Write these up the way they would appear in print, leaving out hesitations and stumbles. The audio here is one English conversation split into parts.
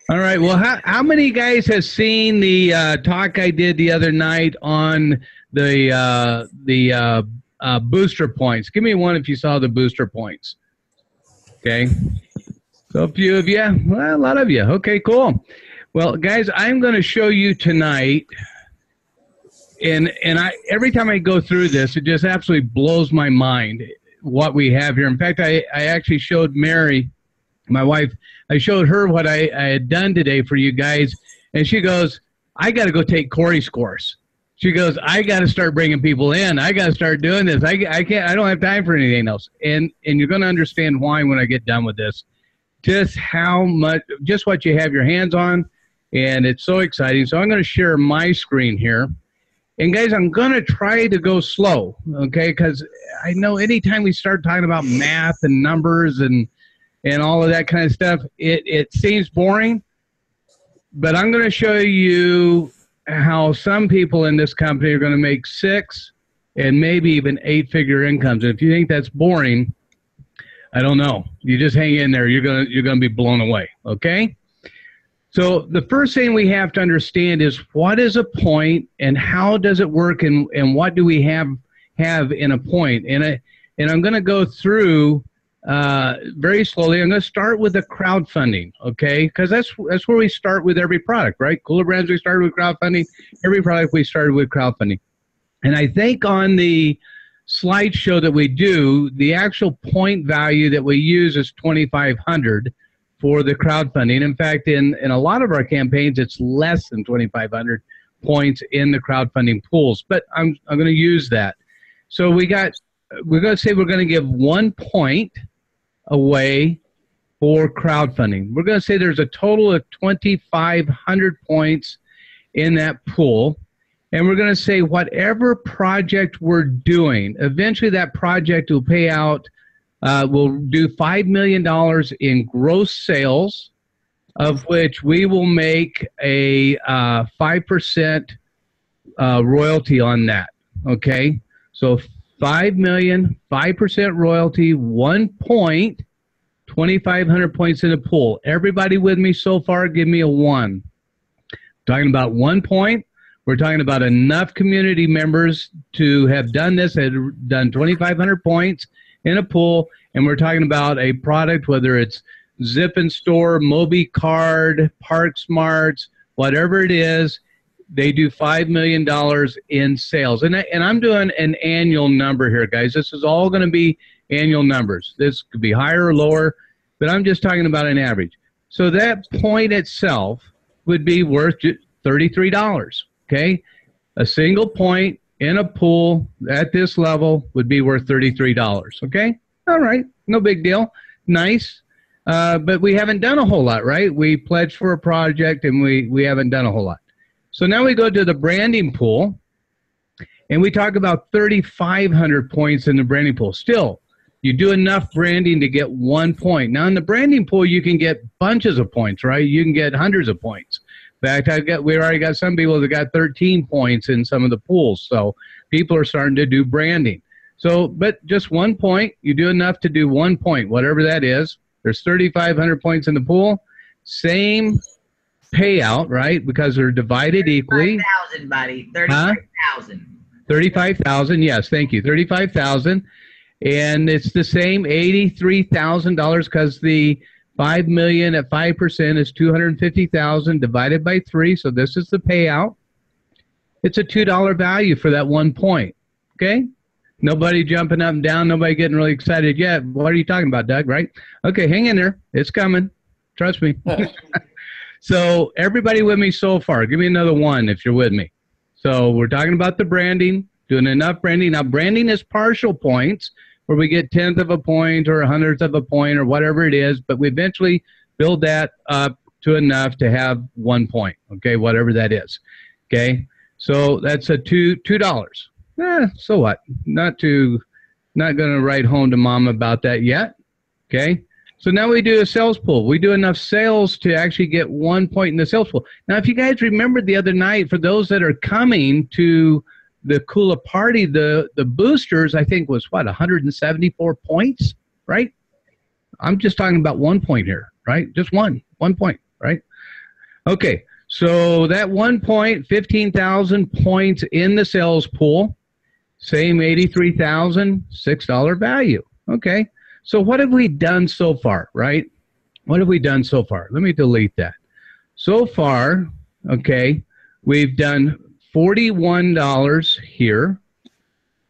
All right. Well, how many guys has seen the talk I did the other night on the booster points? Give me one if you saw the booster points. Okay. So a few of you, well, a lot of you. Okay, cool. Well, guys, I'm going to show you tonight, and every time I go through this, it just absolutely blows my mind what we have here. In fact, I actually showed Mary, my wife, I showed her what I had done today for you guys, and she goes, I got to go take Corey's course. She goes, I got to start bringing people in. I got to start doing this. I can't, I don't have time for anything else. And you're going to understand why when I get done with this. Just how much, just what you have your hands on, and it's so exciting. So I'm going to share my screen here. And guys, I'm going to try to go slow, okay? Because I know anytime we start talking about math and numbers and all of that kind of stuff, it seems boring. But I'm going to show you how some people in this company are going to make 6 and maybe even 8-figure incomes. And if you think that's boring, I don't know. You just hang in there. You're gonna be blown away. Okay. So the first thing we have to understand is what is a point and how does it work and what do we have in a point. And I'm going to go through very slowly. I'm going to start with the crowdfunding. Okay, because that's where we start with every product, right? Cooler Brands, we started with crowdfunding. Every product we started with crowdfunding. And I think on the slideshow that we do, the actual point value that we use is 2,500 for the crowdfunding. In fact, in a lot of our campaigns, it's less than 2,500 points in the crowdfunding pools. But I'm going to use that. So we're going to say we're going to give 1 point away for crowdfunding. We're going to say there's a total of 2,500 points in that pool. And we're going to say whatever project we're doing, eventually that project will pay out, we'll do $5 million in gross sales, of which we will make a 5% royalty on that. Okay? So 5 million, 5% royalty, 1 point, 2,500 points in the pool. Everybody with me so far, give me a 1. Talking about 1 point. We're talking about enough community members to have done this, had done 2,500 points in a pool, and we're talking about a product, whether it's Zip and Store, Moby Card, Park Smarts, whatever it is, they do $5 million in sales. And I'm doing an annual number here, guys. This is all going to be annual numbers. This could be higher or lower, but I'm just talking about an average. So that point itself would be worth $33. Okay, a single point in a pool at this level would be worth $33. Okay, all right, no big deal. Nice, but we haven't done a whole lot, right? We pledged for a project and we haven't done a whole lot. So now we go to the branding pool, and we talk about 3,500 points in the branding pool. Still, you do enough branding to get 1 point. Now in the branding pool, you can get bunches of points, right? You can get hundreds of points. In fact, we already got some people that got 13 points in some of the pools. So people are starting to do branding. So, but just 1 point, you do enough to do 1 point, whatever that is. There's 3,500 points in the pool. Same payout, right? Because they're divided equally. 35,000, buddy. 35,000. 35,000. Yes, thank you. 35,000, and it's the same $83,000 because the 5 million at 5% is 250,000 divided by 3. So this is the payout. It's a $2 value for that 1 point. Okay? Nobody jumping up and down. Nobody getting really excited yet. What are you talking about, Doug? Right? Okay, hang in there. It's coming. Trust me. So everybody with me so far, give me another 1 if you're with me. So we're talking about the branding, doing enough branding. Now, branding is partial points, where we get 1/10 of a point or 100th of a point or whatever it is, but we eventually build that up to enough to have 1 point, okay, whatever that is, okay? So that's a $2. So what? Not going to write home to mom about that yet, okay? So now we do a sales pool. We do enough sales to actually get 1 point in the sales pool. Now, if you guys remember the other night, for those that are coming to the Kula party, the boosters, I think, was what, 174 points, right? I'm just talking about 1 point here, right? Just 1. 1 point, right? Okay, so that 1 point, 15,000 points in the sales pool, same 83,000, $6 value. Okay, so what have we done so far, right? What have we done so far? Let me delete that. So far, okay, we've done $41 here,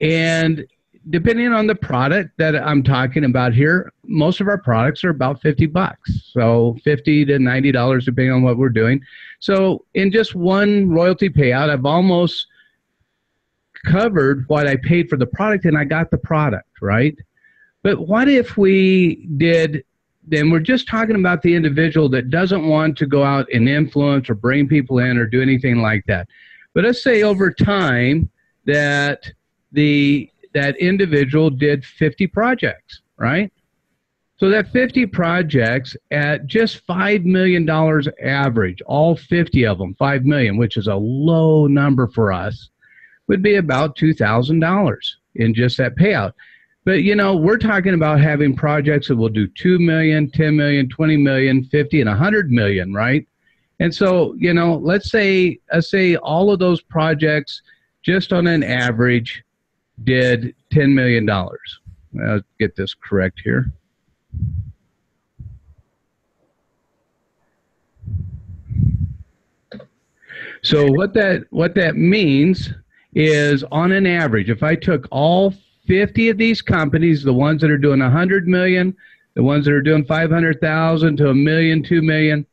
and depending on the product that I'm talking about here, most of our products are about 50 bucks. So $50 to $90 depending on what we're doing. So in just one royalty payout, I've almost covered what I paid for the product, and I got the product, right? But what if we did, then we're just talking about the individual that doesn't want to go out and influence or bring people in or do anything like that. But let's say over time that that individual did 50 projects, right? So that 50 projects at just $5 million average, all 50 of them, 5 million, which is a low number for us, would be about $2,000 in just that payout. But, you know, we're talking about having projects that will do 2 million, 10 million, 20 million, 50, and 100 million, right? And so, you know, let's say all of those projects just on an average did $10 million. I'll get this correct here. So what that means is, on an average, if I took all 50 of these companies, the ones that are doing 100 million, the ones that are doing 500,000 to a million, 2 million,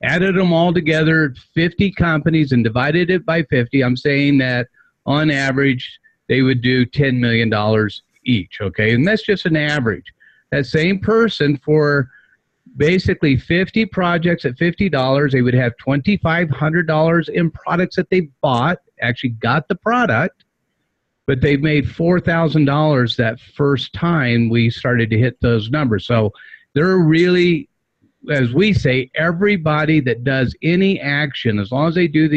added them all together, 50 companies, and divided it by 50, I'm saying that on average they would do $10 million each, okay? And that's just an average. That same person, for basically 50 projects at $50, they would have $2,500 in products that they bought, actually got the product, but they've made $4,000 that first time we started to hit those numbers. So they're really, as we say, everybody that does any action, as long as they do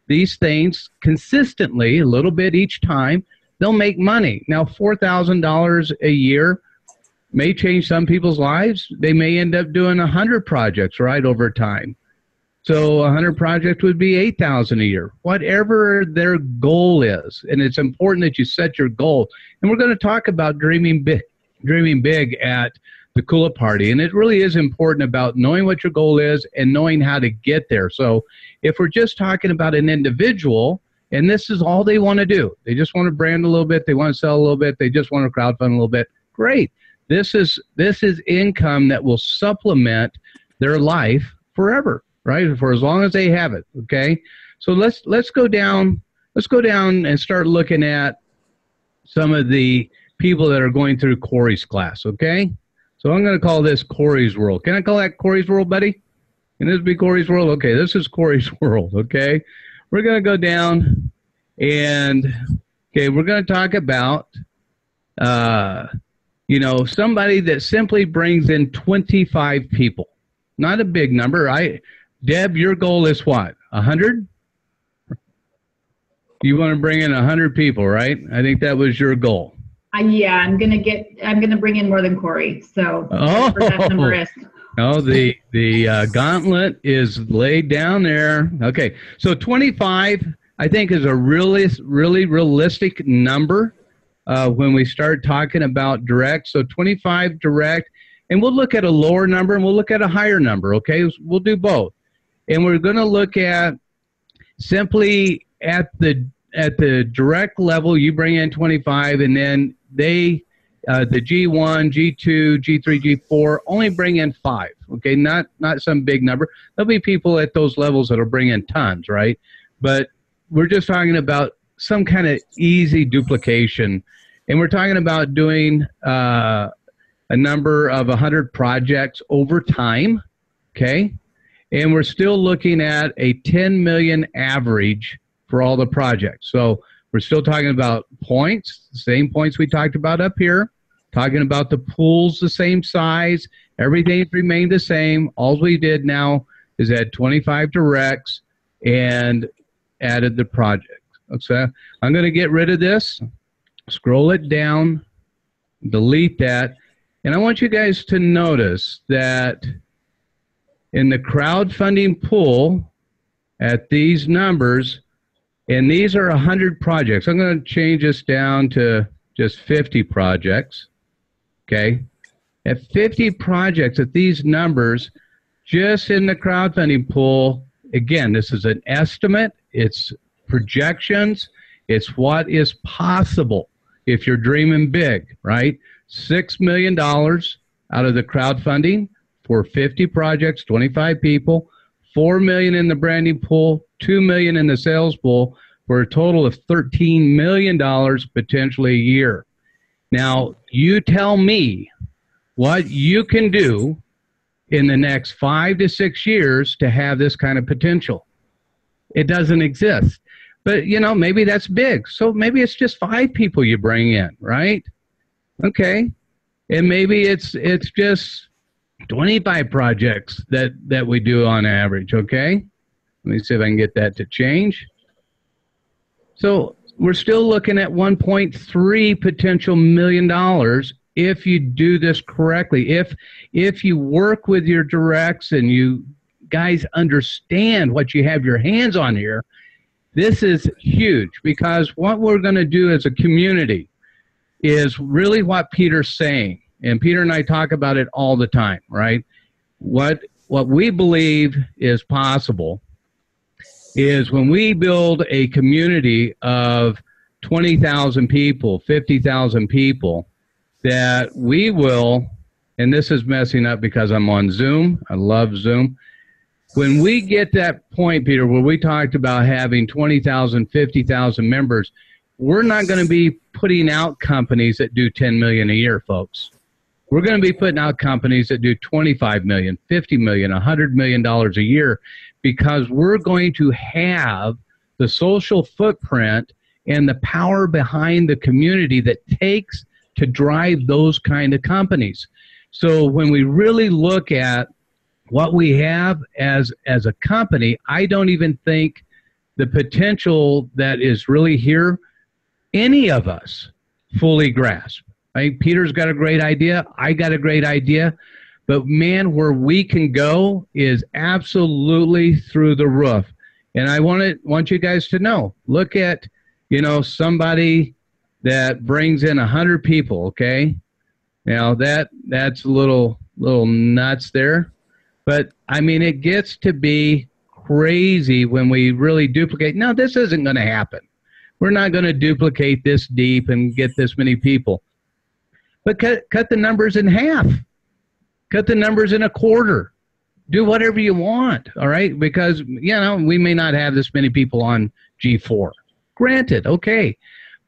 these things consistently, a little bit each time, they'll make money. Now, $4,000 a year may change some people's lives. They may end up doing 100 projects, right, over time. So 100 projects would be $8,000 a year, whatever their goal is. And it's important that you set your goal. And we're going to talk about dreaming big at the Kula Party. And it really is important about knowing what your goal is and knowing how to get there. So if we're just talking about an individual, and this is all they want to do, they just want to brand a little bit, they want to sell a little bit, they just want to crowdfund a little bit, great. This is income that will supplement their life forever, right? For as long as they have it, okay? So let's go down and start looking at some of the people that are going through Corey's class, okay? So I'm going to call this Corey's World. Can I call that Corey's World, buddy? Can this be Corey's World? Okay, this is Corey's World, okay? We're going to go down and, okay, we're going to talk about, you know, somebody that simply brings in 25 people. Not a big number. Deb, your goal is what, 100? You want to bring in 100 people, right? I think that was your goal. Yeah, I'm gonna bring in more than Corey. So that number is. No, the gauntlet is laid down there. Okay, so 25, I think, is a really realistic number when we start talking about direct. So 25 direct, and we'll look at a lower number and we'll look at a higher number. Okay, we'll do both, and we're going to look at simply at the direct level. You bring in 25, and then they, the G1, G2, G3, G4, only bring in 5, okay? Not some big number. There'll be people at those levels that'll bring in tons, right? But we're just talking about some kind of easy duplication, and we're talking about doing a number of 100 projects over time, okay? And we're still looking at a 10 million average for all the projects. So we're still talking about points, the same points we talked about up here, talking about the pools the same size, everything remained the same. All we did now is add 25 directs and added the project. Okay, I'm going to get rid of this, scroll it down, delete that, and I want you guys to notice that in the crowdfunding pool at these numbers, and these are 100 projects. I'm going to change this down to just 50 projects, okay? At 50 projects at these numbers, just in the crowdfunding pool, again, this is an estimate, it's projections, it's what is possible if you're dreaming big, right? $6 million out of the crowdfunding for 50 projects, 25 people, $4 million in the branding pool, $2 million in the sales pool, for a total of $13 million potentially a year. Now, you tell me what you can do in the next 5 to 6 years to have this kind of potential. It doesn't exist. But, you know, maybe that's big. So maybe it's just 5 people you bring in, right? Okay. And maybe it's just 25 projects that we do on average, okay? Let me see if I can get that to change. So we're still looking at $1.3 potential million if you do this correctly. If you work with your directs and you guys understand what you have your hands on here, this is huge, because what we're going to do as a community is really what Peter's saying. And Peter and I talk about it all the time, right? What we believe is possible is when we build a community of 20,000 people, 50,000 people, that we will, and this is messing up because I'm on Zoom. I love Zoom. When we get that point, Peter, where we talked about having 20,000, 50,000 members, we're not going to be putting out companies that do 10 million a year, folks. We're going to be putting out companies that do 25 million, 50 million, $100 million a year, because we're going to have the social footprint and the power behind the community that takes to drive those kind of companies. So when we really look at what we have as a company, I don't even think the potential that is really here, any of us fully grasp. Right? Peter's got a great idea. I got a great idea. But, man, where we can go is absolutely through the roof. And I want you guys to know, look at, you know, somebody that brings in 100 people, okay? Now, that's a little nuts there. But, I mean, it gets to be crazy when we really duplicate. No, this isn't going to happen. We're not going to duplicate this deep and get this many people. But cut the numbers in half. Cut the numbers in a quarter. Do whatever you want, all right? Because, you know, we may not have this many people on G4. Granted, okay.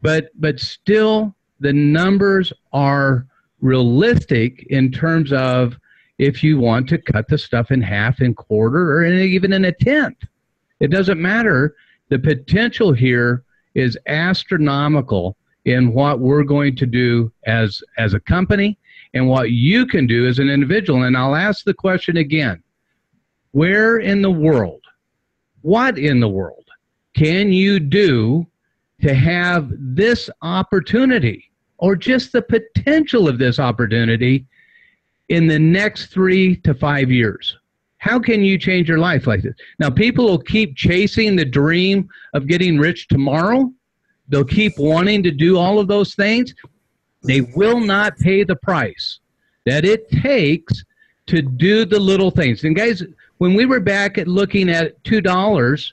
But still, the numbers are realistic in terms of if you want to cut the stuff in half, in quarter, or even in a tenth. It doesn't matter. The potential here is astronomical in what we're going to do as a company and what you can do as an individual. And I'll ask the question again. Where in the world, what in the world can you do to have this opportunity or just the potential of this opportunity in the next 3 to 5 years? How can you change your life like this? Now, people will keep chasing the dream of getting rich tomorrow. They'll keep wanting to do all of those things. They will not pay the price that it takes to do the little things. And guys, when we were back at looking at $2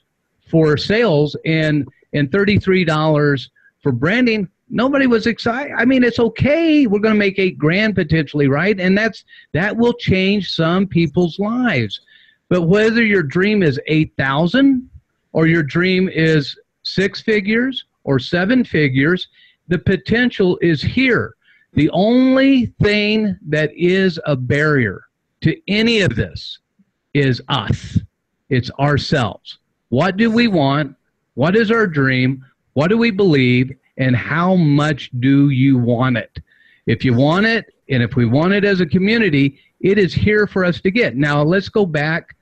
for sales and $33 for branding, nobody was excited. I mean, it's okay. We're going to make $8,000 potentially, right? And that will change some people's lives. But whether your dream is 8,000 or your dream is 6 figures or 7 figures, the potential is here. The only thing that is a barrier to any of this is us. It's ourselves. What do we want? What is our dream? What do we believe? And how much do you want it? If you want it, and if we want it as a community, it is here for us to get. Now, let's go back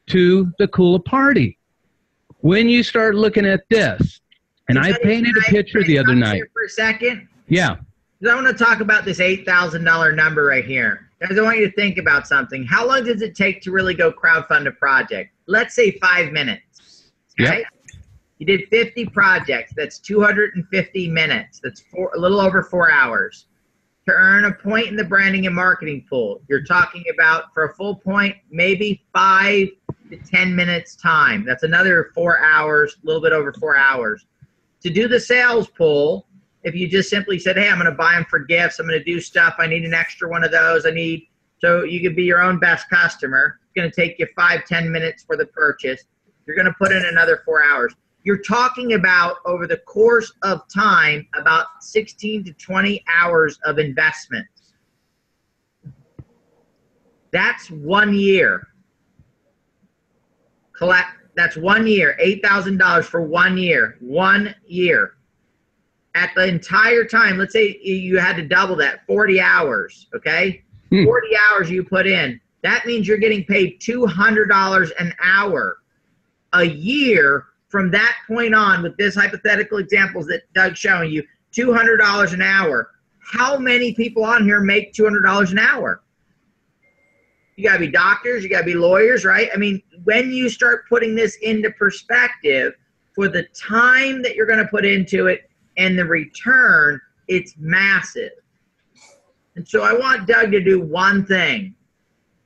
to the Kula party. When you start looking at this, and I painted a picture the other night. For a second? Yeah. I want to talk about this $8,000 number right here. Guys, I want you to think about something. How long does it take to really go crowdfund a project? Let's say 5 minutes. Okay? Yep. You did 50 projects. That's 250 minutes. That's a little over 4 hours. To earn a point in the branding and marketing pool, you're talking about, for a full point, maybe 5 to 10 minutes time. That's another 4 hours, a little bit over 4 hours. To do the sales pool, if you just simply said, hey, I'm going to buy them for gifts, I'm going to do stuff, I need an extra one of those, so you could be your own best customer. It's going to take you 5-10 minutes for the purchase. You're going to put in another 4 hours. You're talking about, over the course of time, about 16 to 20 hours of investment. That's 1 year. That's 1 year, $8,000 for 1 year. 1 year. At the entire time, let's say you had to double that, 40 hours, okay? 40 hours you put in. That means you're getting paid $200 an hour a year from that point on, with this hypothetical examples that Doug's showing you, $200 an hour. How many people on here make $200 an hour? You got to be doctors, you got to be lawyers, right? I mean, when you start putting this into perspective, for the time that you're going to put into it and the return, it's massive. And so I want Doug to do one thing.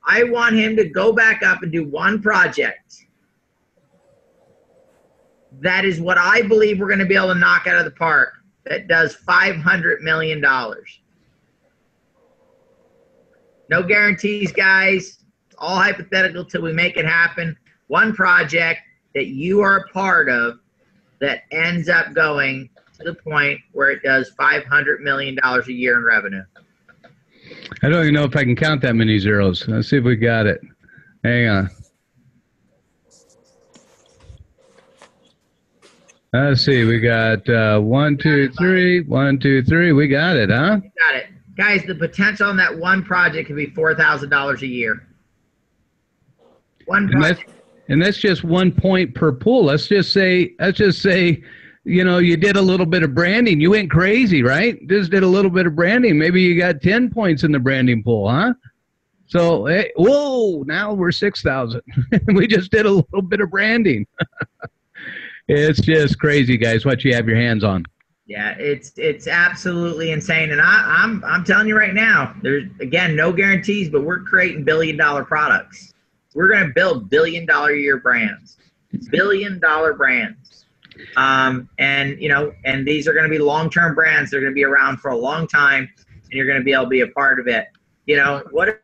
I want him to go back up and do one project. That is what I believe we're going to be able to knock out of the park. That does $500 million. No guarantees, guys. It's all hypothetical till we make it happen. One project that you are a part of that ends up going to the point where it does $500 million a year in revenue. I don't even know if I can count that many zeros. Let's see if we got it. Hang on. Let's see. We got 1, 2, 3. 1, 2, 3. We got it, huh? You got it. Guys, the potential on that one project could be $4,000 a year. One project. And that's just 1 point per pool. Let's just say, you know, you did a little bit of branding. You went crazy, right? Just did a little bit of branding. Maybe you got 10 points in the branding pool, huh? So, hey, whoa, now we're 6,000. We just did a little bit of branding. It's just crazy, guys, what you have your hands on. Yeah, it's absolutely insane. And I'm telling you right now, there's, again, no guarantees, but we're creating billion-dollar products. We're going to build billion-dollar-a-year brands, billion-dollar brands. And, you know, and these are going to be long-term brands. They're going to be around for a long time, and you're going to be able to be a part of it. You know, what